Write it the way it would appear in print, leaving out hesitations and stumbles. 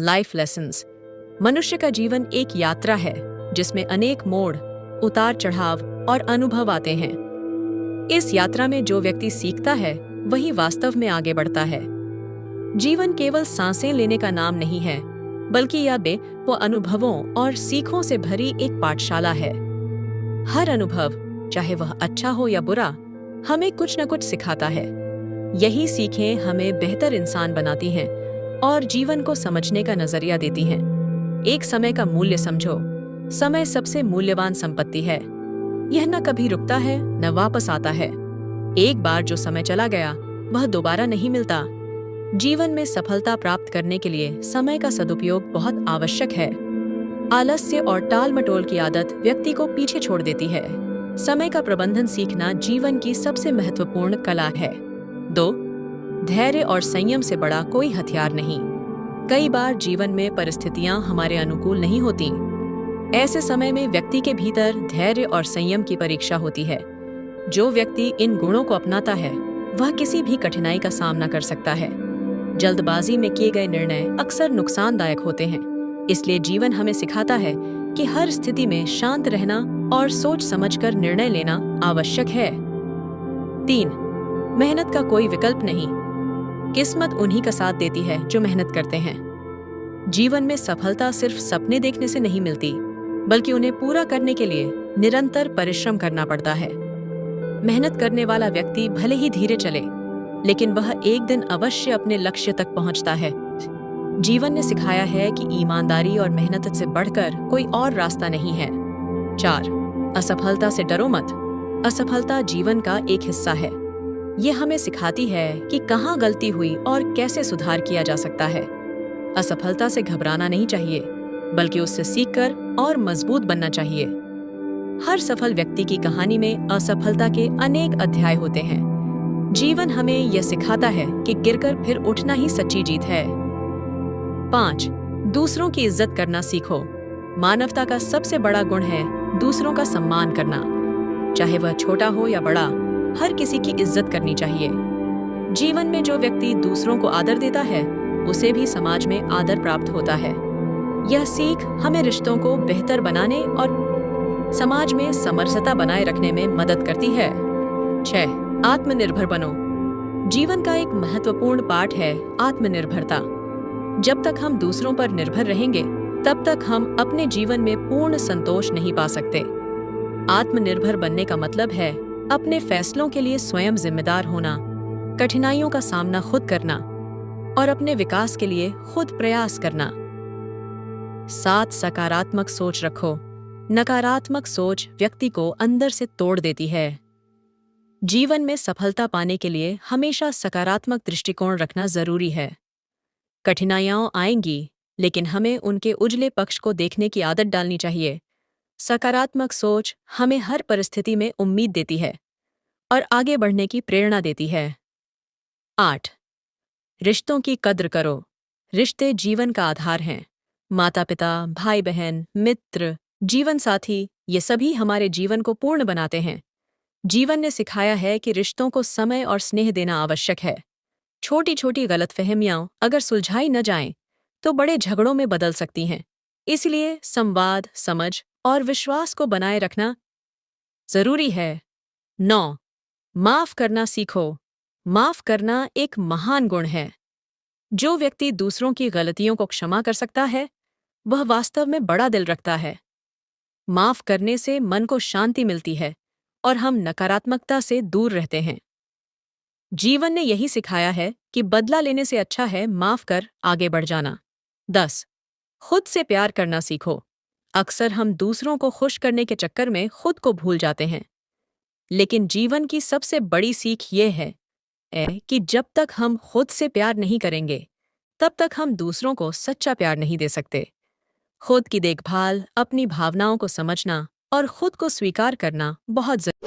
Life lessons. मनुष्य का जीवन एक यात्रा है जिसमें अनेक मोड़, उतार चढ़ाव और अनुभव आते हैं। इस यात्रा में जो व्यक्ति सीखता है वही वास्तव में आगे बढ़ता है। जीवन केवल सांसें लेने का नाम नहीं है, बल्कि वो अनुभवों और सीखों से भरी एक पाठशाला है। हर अनुभव, चाहे वह अच्छा हो या बुरा, हमें कुछ न कुछ सिखाता है। यही सीखें हमें बेहतर इंसान बनाती हैं और जीवन को समझने का नजरिया देती हैं। एक समय का मूल्य समझो। समय सबसे मूल्यवान संपत्ति है। यह न कभी रुकता है न वापस आता है। एक बार जो समय चला गया वह दोबारा नहीं मिलता। जीवन में सफलता प्राप्त करने के लिए समय का सदुपयोग बहुत आवश्यक है। आलस्य और टाल-मटोल की आदत व्यक्ति को पीछे छोड़ देती है। समय का प्रबंधन सीखना जीवन की सबसे महत्वपूर्ण कला है। 2. धैर्य और संयम से बड़ा कोई हथियार नहीं। कई बार जीवन में परिस्थितियां हमारे अनुकूल नहीं होती। ऐसे समय में व्यक्ति के भीतर धैर्य और संयम की परीक्षा होती है। जो व्यक्ति इन गुणों को अपनाता है वह किसी भी कठिनाई का सामना कर सकता है। जल्दबाजी में किए गए निर्णय अक्सर नुकसानदायक होते हैं। इसलिए जीवन हमें सिखाता है कि हर स्थिति में शांत रहना और सोच समझकर निर्णय लेना आवश्यक है। 3. मेहनत का कोई विकल्प नहीं। किस्मत उन्हीं का साथ देती है जो मेहनत करते हैं। जीवन में सफलता सिर्फ सपने देखने से नहीं मिलती, बल्कि उन्हें पूरा करने के लिए निरंतर परिश्रम करना पड़ता है। मेहनत करने वाला व्यक्ति भले ही धीरे चले, लेकिन वह एक दिन अवश्य अपने लक्ष्य तक पहुंचता है। जीवन ने सिखाया है कि ईमानदारी और मेहनत से बढ़कर कोई और रास्ता नहीं है। 4. असफलता से डरो मत। असफलता जीवन का एक हिस्सा है। यह हमें सिखाती है कि कहाँ गलती हुई और कैसे सुधार किया जा सकता है। असफलता से घबराना नहीं चाहिए, बल्कि उससे सीखकर और मजबूत बनना चाहिए। हर सफल व्यक्ति की कहानी में असफलता के अनेक अध्याय होते हैं। जीवन हमें यह सिखाता है कि गिरकर फिर उठना ही सच्ची जीत है। 5. दूसरों की इज्जत करना सीखो। मानवता का सबसे बड़ा गुण है दूसरों का सम्मान करना। चाहे वह छोटा हो या बड़ा, हर किसी की इज्जत करनी चाहिए। जीवन में जो व्यक्ति दूसरों को आदर देता है उसे भी समाज में आदर प्राप्त होता है। यह सीख हमें रिश्तों को बेहतर बनाने और समाज में समरसता बनाए रखने में मदद करती है। 6. आत्मनिर्भर बनो। जीवन का एक महत्वपूर्ण पाठ है आत्मनिर्भरता। जब तक हम दूसरों पर निर्भर रहेंगे, तब तक हम अपने जीवन में पूर्ण संतोष नहीं पा सकते। आत्मनिर्भर बनने का मतलब है अपने फैसलों के लिए स्वयं जिम्मेदार होना, कठिनाइयों का सामना खुद करना और अपने विकास के लिए खुद प्रयास करना। 7. सकारात्मक सोच रखो। नकारात्मक सोच व्यक्ति को अंदर से तोड़ देती है। जीवन में सफलता पाने के लिए हमेशा सकारात्मक दृष्टिकोण रखना जरूरी है। कठिनाइयां आएंगी, लेकिन हमें उनके उजले पक्ष को देखने की आदत डालनी चाहिए। सकारात्मक सोच हमें हर परिस्थिति में उम्मीद देती है और आगे बढ़ने की प्रेरणा देती है। 8. रिश्तों की कद्र करो। रिश्ते जीवन का आधार हैं। माता-पिता, भाई-बहन, मित्र, जीवन साथी, ये सभी हमारे जीवन को पूर्ण बनाते हैं। जीवन ने सिखाया है कि रिश्तों को समय और स्नेह देना आवश्यक है। छोटी छोटी गलतफहमियां अगर सुलझाई न जाएं, तो बड़े झगड़ों में बदल सकती हैं। इसलिए संवाद, समझ और विश्वास को बनाए रखना जरूरी है। 9. माफ करना सीखो। माफ करना एक महान गुण है। जो व्यक्ति दूसरों की गलतियों को क्षमा कर सकता है, वह वास्तव में बड़ा दिल रखता है। माफ करने से मन को शांति मिलती है और हम नकारात्मकता से दूर रहते हैं। जीवन ने यही सिखाया है कि बदला लेने से अच्छा है माफ कर आगे बढ़ जाना। 10. खुद से प्यार करना सीखो। अक्सर हम दूसरों को खुश करने के चक्कर में खुद को भूल जाते हैं। लेकिन जीवन की सबसे बड़ी सीख ये है कि जब तक हम खुद से प्यार नहीं करेंगे, तब तक हम दूसरों को सच्चा प्यार नहीं दे सकते। खुद की देखभाल, अपनी भावनाओं को समझना और खुद को स्वीकार करना बहुत जरूरी है।